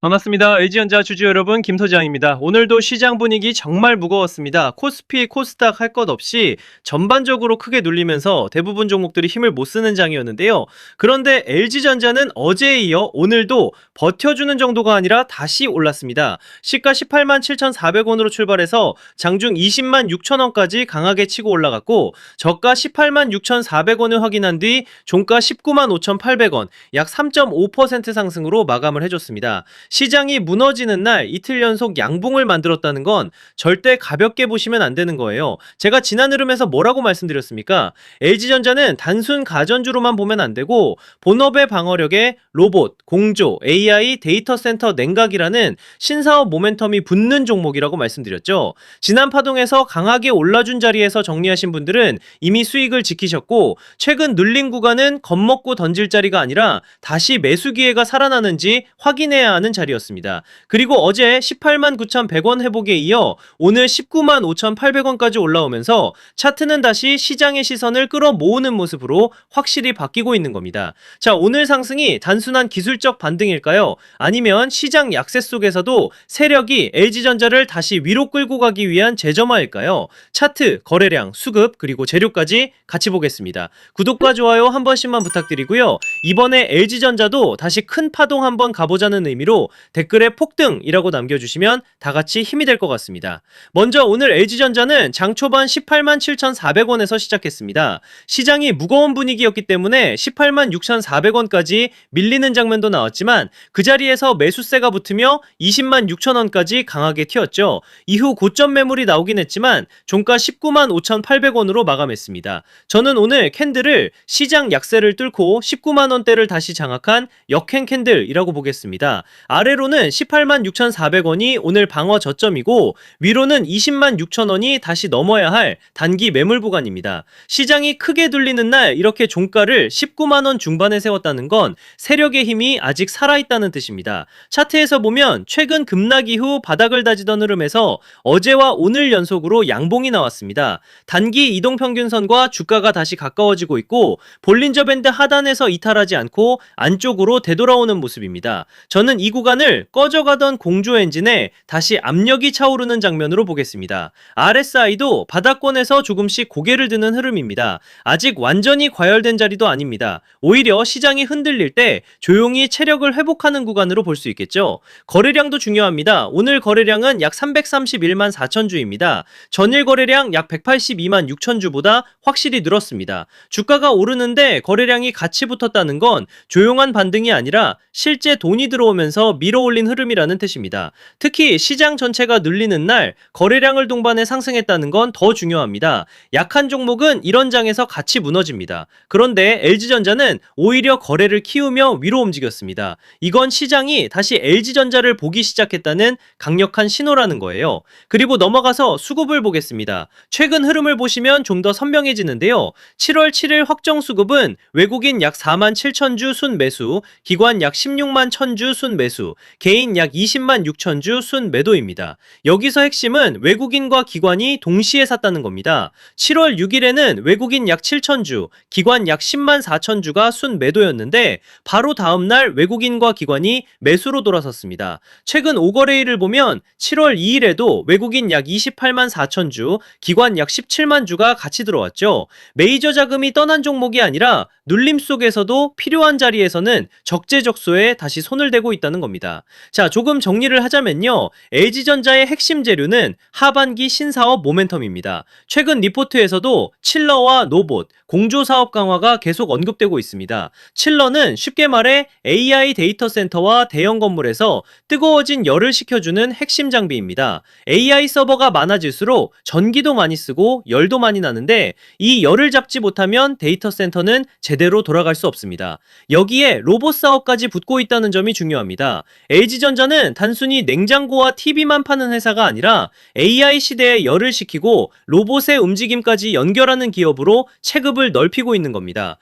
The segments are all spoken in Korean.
반갑습니다. LG전자 주주 여러분, 김 소장입니다. 오늘도 시장 분위기 정말 무거웠습니다. 코스피, 코스닥 할 것 없이 전반적으로 크게 눌리면서 대부분 종목들이 힘을 못 쓰는 장이었는데요. 그런데 LG전자는 어제에 이어 오늘도 버텨주는 정도가 아니라 다시 올랐습니다. 시가 18만 7,400원으로 출발해서 장중 20만 6천원까지 강하게 치고 올라갔고, 저가 18만 6,400원을 확인한 뒤 종가 19만 5,800원, 약 3.5% 상승으로 마감을 해줬습니다. 시장이 무너지는 날 이틀 연속 양봉을 만들었다는 건 절대 가볍게 보시면 안 되는 거예요. 제가 지난 흐름에서 뭐라고 말씀드렸습니까? LG전자는 단순 가전주로만 보면 안 되고 본업의 방어력에 로봇, 공조, AI, 데이터 센터 냉각이라는 신사업 모멘텀이 붙는 종목이라고 말씀드렸죠. 지난 파동에서 강하게 올라준 자리에서 정리하신 분들은 이미 수익을 지키셨고, 최근 눌린 구간은 겁먹고 던질 자리가 아니라 다시 매수 기회가 살아나는지 확인해야 하는 자리였습니다. 그리고 어제 18만 9,100원 회복에 이어 오늘 19만 5,800원까지 올라오면서 차트는 다시 시장의 시선을 끌어모으는 모습으로 확실히 바뀌고 있는 겁니다. 자, 오늘 상승이 단순한 기술적 반등일까요? 아니면 시장 약세 속에서도 세력이 LG전자를 다시 위로 끌고 가기 위한 재점화일까요? 차트, 거래량, 수급, 그리고 재료까지 같이 보겠습니다. 구독과 좋아요 한 번씩만 부탁드리고요. 이번에 LG전자도 다시 큰 파동 한번 가보자는 의미로 댓글에 폭등이라고 남겨주시면 다 같이 힘이 될 것 같습니다. 먼저 오늘 LG전자는 장 초반 18만 7,400원에서 시작했습니다. 시장이 무거운 분위기였기 때문에 18만 6,400원까지 밀리는 장면도 나왔지만 그 자리에서 매수세가 붙으며 20만 6천원까지 강하게 튀었죠. 이후 고점 매물이 나오긴 했지만 종가 19만 5,800원으로 마감했습니다. 저는 오늘 캔들을 시장 약세를 뚫고 19만원대를 다시 장악한 역행 캔들이라고 보겠습니다. 아래로는 18만 6,400원이 오늘 방어 저점이고, 위로는 20만 6천원이 다시 넘어야 할 단기 매물 구간입니다. 시장이 크게 눌리는 날 이렇게 종가를 19만원 중반에 세웠다는 건 세력의 힘이 아직 살아있다는 뜻입니다. 차트에서 보면 최근 급락 이후 바닥을 다지던 흐름에서 어제와 오늘 연속으로 양봉이 나왔습니다. 단기 이동평균선과 주가가 다시 가까워지고 있고, 볼린저 밴드 하단에서 이탈하지 않고 안쪽으로 되돌아오는 모습입니다. 저는 이 구간을 꺼져가던 공조 엔진에 다시 압력이 차오르는 장면으로 보겠습니다. RSI도 바닥권에서 조금씩 고개를 드는 흐름입니다. 아직 완전히 과열된 자리도 아닙니다. 오히려 시장이 흔들릴 때 조용히 체력을 회복하는 구간으로 볼 수 있겠죠. 거래량도 중요합니다. 오늘 거래량은 약 331만 4천주입니다. 전일 거래량 약 182만 6천주보다 확실히 늘었습니다. 주가가 오르는데 거래량이 같이 붙었다는 건 조용한 반등이 아니라 실제 돈이 들어오면서 밀어올린 흐름이라는 뜻입니다. 특히 시장 전체가 눌리는 날 거래량을 동반해 상승했다는 건 더 중요합니다. 약한 종목은 이런 장에서 같이 무너집니다. 그런데 LG전자는 오히려 거래를 키우며 위로 움직였습니다. 이건 시장이 다시 LG전자를 보기 시작했다는 강력한 신호라는 거예요. 그리고 넘어가서 수급을 보겠습니다. 최근 흐름을 보시면 좀 더 선명해지는데요. 7월 7일 확정 수급은 외국인 약 4만 7천주 순 매수, 기관 약 16만 1000주 순 매수, 개인 약 20만 6천주 순 매도입니다. 여기서 핵심은 외국인과 기관이 동시에 샀다는 겁니다. 7월 6일에는 외국인 약 7천주, 기관 약 10만 4천주가 순 매도였는데 바로 다음날 외국인과 기관이 매수로 돌아섰습니다. 최근 5거래일을 보면 7월 2일에도 외국인 약 28만 4천주, 기관 약 17만 주가 같이 들어왔죠. 메이저 자금이 떠난 종목이 아니라 눌림 속에서도 필요한 자리에서는 적재적소에 다시 손을 대고 있다는 겁니다. 자, 조금 정리를 하자면요. LG전자의 핵심 재료는 하반기 신사업 모멘텀입니다. 최근 리포트에서도 칠러와 로봇, 공조사업 강화가 계속 언급되고 있습니다. 칠러는 쉽게 말해 AI 데이터 센터와 대형 건물에서 뜨거워진 열을 식혀주는 핵심 장비입니다. AI 서버가 많아질수록 전기도 많이 쓰고 열도 많이 나는데 이 열을 잡지 못하면 데이터 센터는 제대로 돌아갈 수 없습니다. 여기에 로봇 사업까지 붙고 있다는 점이 중요합니다. LG전자는 단순히 냉장고와 TV만 파는 회사가 아니라 AI 시대에 열을 식히고 로봇의 움직임까지 연결하는 기업으로 체급을 넓히고 있는 겁니다.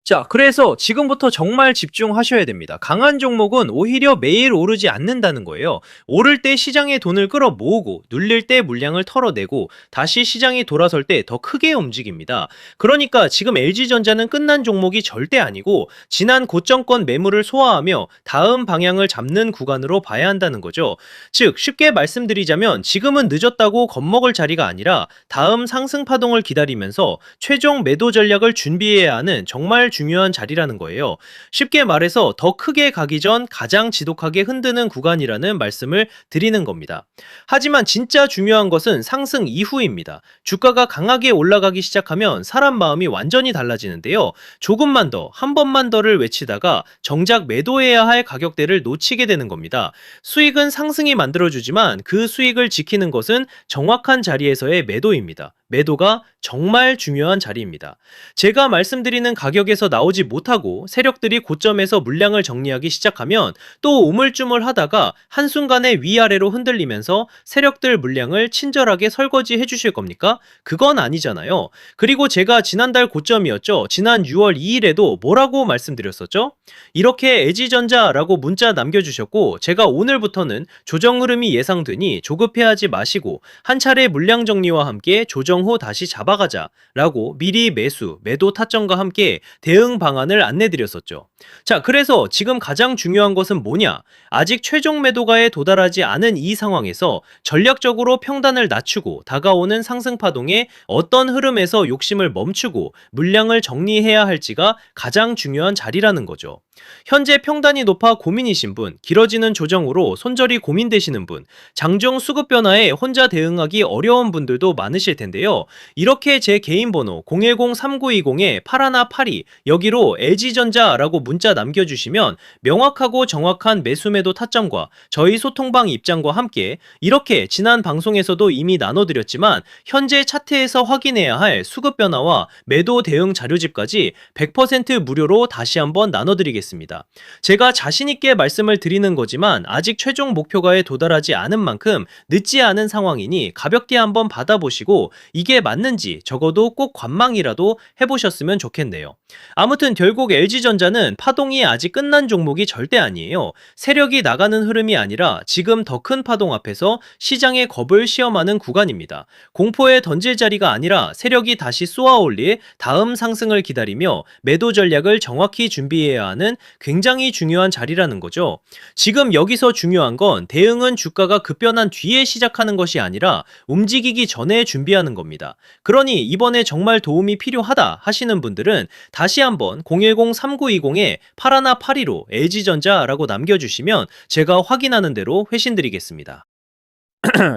자, 그래서 지금부터 정말 집중하셔야 됩니다. 강한 종목은 오히려 매일 오르지 않는다는 거예요. 오를 때 시장에 돈을 끌어 모으고, 눌릴 때 물량을 털어내고, 다시 시장이 돌아설 때 더 크게 움직입니다. 그러니까 지금 LG전자는 끝난 종목이 절대 아니고, 지난 고점권 매물을 소화하며 다음 방향을 잡는 구간으로 봐야 한다는 거죠. 즉, 쉽게 말씀드리자면 지금은 늦었다고 겁먹을 자리가 아니라 다음 상승 파동을 기다리면서 최종 매도 전략을 준비해야 하는 정말 중요한 자리라는 거예요. 쉽게 말해서 더 크게 가기 전 가장 지독하게 흔드는 구간이라는 말씀을 드리는 겁니다. 하지만 진짜 중요한 것은 상승 이후입니다. 주가가 강하게 올라가기 시작하면 사람 마음이 완전히 달라지는데요. 조금만 더, 한 번만 더를 외치다가 정작 매도해야 할 가격대를 놓치게 되는 겁니다. 수익은 상승이 만들어주지만 그 수익을 지키는 것은 정확한 자리에서의 매도입니다. 매도가 정말 중요한 자리입니다. 제가 말씀드리는 가격에서 나오지 못하고 세력들이 고점에서 물량을 정리하기 시작하면 또 우물쭈물 하다가 한순간에 위아래로 흔들리면서 세력들 물량을 친절하게 설거지해 주실 겁니까? 그건 아니잖아요. 그리고 제가 지난달 고점이었죠. 지난 6월 2일에도 뭐라고 말씀드렸었죠? 이렇게 LG전자라고 문자 남겨주셨고, 제가 오늘부터는 조정 흐름이 예상되니 조급해하지 마시고 한 차례 물량 정리와 함께 조정 후 다시 잡아가자 라고 미리 매수, 매도 타점과 함께 대응 방안을 안내드렸었죠. 자, 그래서 지금 가장 중요한 것은 뭐냐? 아직 최종 매도가에 도달하지 않은 이 상황에서 전략적으로 평단을 낮추고 다가오는 상승 파동에 어떤 흐름에서 욕심을 멈추고 물량을 정리해야 할지가 가장 중요한 자리라는 거죠. 현재 평단이 높아 고민이신 분, 길어지는 조정으로 손절이 고민되시는 분, 장중 수급 변화에 혼자 대응하기 어려운 분들도 많으실 텐데요. 이렇게 제 개인 번호 010-3920-8182 여기로 LG전자라고 문자 남겨주시면 명확하고 정확한 매수매도 타점과 저희 소통방 입장과 함께 이렇게 지난 방송에서도 이미 나눠드렸지만 현재 차트에서 확인해야 할 수급 변화와 매도 대응 자료집까지 100% 무료로 다시 한번 나눠드리겠습니다. 제가 자신있게 말씀을 드리는 거지만 아직 최종 목표가에 도달하지 않은 만큼 늦지 않은 상황이니 가볍게 한번 받아보시고 이게 맞는지 적어도 꼭 관망이라도 해보셨으면 좋겠네요. 아무튼 결국 LG전자는 파동이 아직 끝난 종목이 절대 아니에요. 세력이 나가는 흐름이 아니라 지금 더 큰 파동 앞에서 시장의 겁을 시험하는 구간입니다. 공포에 던질 자리가 아니라 세력이 다시 쏘아올릴 다음 상승을 기다리며 매도 전략을 정확히 준비해야 하는 굉장히 중요한 자리라는 거죠. 지금 여기서 중요한 건 대응은 주가가 급변한 뒤에 시작하는 것이 아니라 움직이기 전에 준비하는 겁니다. 그러니 이번에 정말 도움이 필요하다 하시는 분들은 다시 한번 010-3920-8182로 LG전자라고 남겨주시면 제가 확인하는 대로 회신드리겠습니다.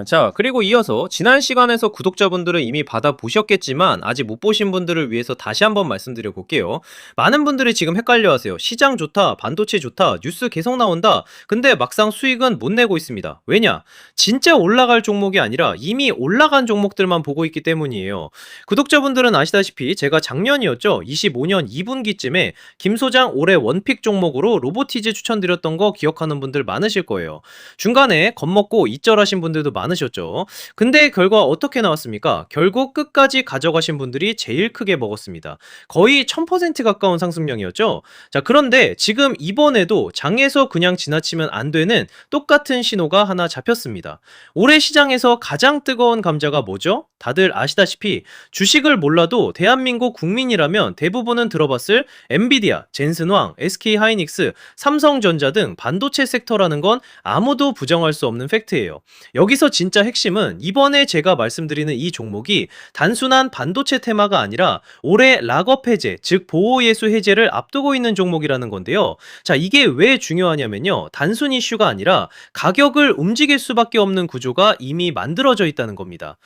자, 그리고 이어서 지난 시간에서 구독자분들은 이미 받아보셨겠지만 아직 못 보신 분들을 위해서 다시 한번 말씀드려 볼게요. 많은 분들이 지금 헷갈려 하세요. 시장 좋다, 반도체 좋다, 뉴스 계속 나온다. 근데 막상 수익은 못 내고 있습니다. 왜냐? 진짜 올라갈 종목이 아니라 이미 올라간 종목들만 보고 있기 때문이에요. 구독자분들은 아시다시피 제가 작년이었죠. 25년 2분기쯤에 김 소장 올해 원픽 종목으로 로보티즈 추천드렸던 거 기억하는 분들 많으실 거예요. 중간에 겁먹고 이절하신 분들도 많으셨죠. 근데 결과 어떻게 나왔습니까? 결국 끝까지 가져가신 분들이 제일 크게 먹었습니다. 거의 1000% 가까운 상승량이었죠. 자, 그런데 지금 이번에도 장에서 그냥 지나치면 안 되는 똑같은 신호가 하나 잡혔습니다. 올해 시장에서 가장 뜨거운 감자가 뭐죠? 다들 아시다시피 주식을 몰라도 대한민국 국민이라면 대부분은 들어봤을 엔비디아, 젠슨왕, SK하이닉스, 삼성전자 등 반도체 섹터라는 건 아무도 부정할 수 없는 팩트예요. 여기서 진짜 핵심은 이번에 제가 말씀드리는 이 종목이 단순한 반도체 테마가 아니라 올해 락업 해제, 즉 보호예수 해제를 앞두고 있는 종목이라는 건데요. 자, 이게 왜 중요하냐면요. 단순 이슈가 아니라 가격을 움직일 수밖에 없는 구조가 이미 만들어져 있다는 겁니다.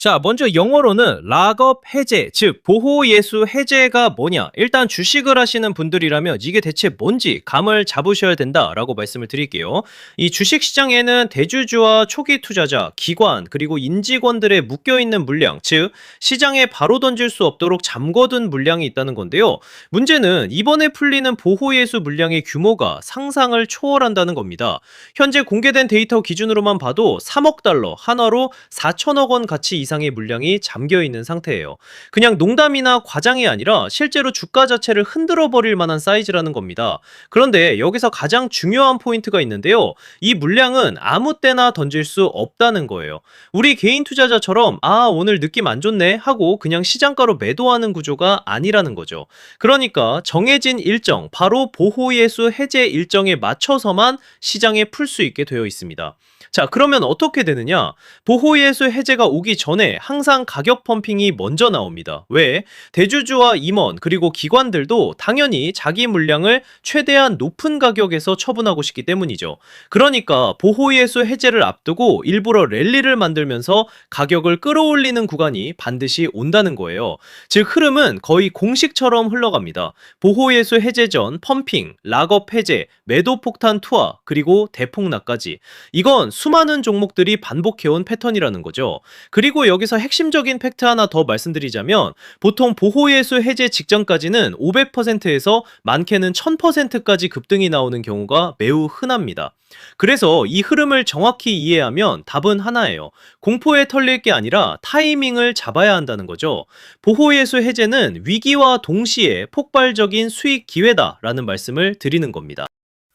자, 먼저 영어로는 락업 해제, 즉 보호예수 해제가 뭐냐? 일단 주식을 하시는 분들이라면 이게 대체 뭔지 감을 잡으셔야 된다라고 말씀을 드릴게요. 이 주식시장에는 대주주와 초기 투자자, 기관, 그리고 인직원들의 묶여있는 물량, 즉 시장에 바로 던질 수 없도록 잠궈둔 물량이 있다는 건데요. 문제는 이번에 풀리는 보호예수 물량의 규모가 상상을 초월한다는 겁니다. 현재 공개된 데이터 기준으로만 봐도 3억 달러, 한화로 4천억 원 가치 이상 이상의 물량이 잠겨 있는 상태예요. 그냥 농담이나 과장이 아니라 실제로 주가 자체를 흔들어 버릴 만한 사이즈라는 겁니다. 그런데 여기서 가장 중요한 포인트가 있는데요. 이 물량은 아무 때나 던질 수 없다는 거예요. 우리 개인 투자자처럼 오늘 느낌 안 좋네 하고 그냥 시장가로 매도하는 구조가 아니라는 거죠. 그러니까 정해진 일정, 바로 보호예수 해제 일정에 맞춰서만 시장에 풀 수 있게 되어 있습니다. 자, 그러면 어떻게 되느냐? 보호예수 해제가 오기 전에 항상 가격 펌핑이 먼저 나옵니다. 왜? 대주주와 임원 그리고 기관들도 당연히 자기 물량을 최대한 높은 가격에서 처분하고 싶기 때문이죠. 그러니까 보호예수 해제를 앞두고 일부러 랠리를 만들면서 가격을 끌어올리는 구간이 반드시 온다는 거예요. 즉 흐름은 거의 공식처럼 흘러갑니다. 보호예수 해제 전 펌핑, 락업 해제, 매도 폭탄 투하, 그리고 대폭락까지. 이건 수많은 종목들이 반복해온 패턴이라는 거죠. 그리고 여기서 핵심적인 팩트 하나 더 말씀드리자면 보통 보호예수 해제 직전까지는 500%에서 많게는 1000%까지 급등이 나오는 경우가 매우 흔합니다. 그래서 이 흐름을 정확히 이해하면 답은 하나예요. 공포에 털릴 게 아니라 타이밍을 잡아야 한다는 거죠. 보호예수 해제는 위기와 동시에 폭발적인 수익 기회다라는 말씀을 드리는 겁니다.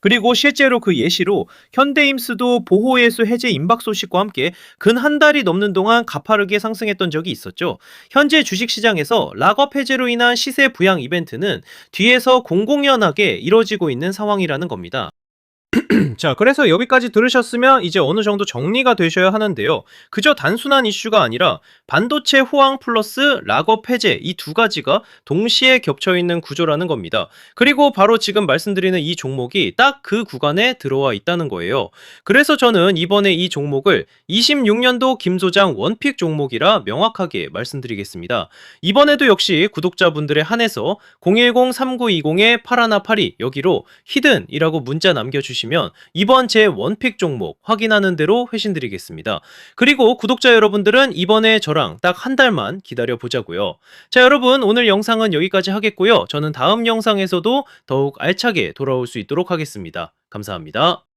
그리고 실제로 그 예시로 현대임스도 보호예수 해제 임박 소식과 함께 근 한 달이 넘는 동안 가파르게 상승했던 적이 있었죠. 현재 주식시장에서 락업 해제로 인한 시세 부양 이벤트는 뒤에서 공공연하게 이뤄지고 있는 상황이라는 겁니다. 자, 그래서 여기까지 들으셨으면 이제 어느 정도 정리가 되셔야 하는데요. 그저 단순한 이슈가 아니라 반도체 호황 플러스 락업 해제 이 두 가지가 동시에 겹쳐 있는 구조라는 겁니다. 그리고 바로 지금 말씀드리는 이 종목이 딱 그 구간에 들어와 있다는 거예요. 그래서 저는 이번에 이 종목을 26년도 김 소장 원픽 종목이라 명확하게 말씀드리겠습니다. 이번에도 역시 구독자분들에 한해서 010-3920-8182 여기로 히든이라고 문자 남겨주시면 이번 제 원픽 종목 확인하는 대로 회신드리겠습니다. 그리고 구독자 여러분들은 이번에 저랑 딱 한 달만 기다려 보자고요. 자, 여러분 오늘 영상은 여기까지 하겠고요. 저는 다음 영상에서도 더욱 알차게 돌아올 수 있도록 하겠습니다. 감사합니다.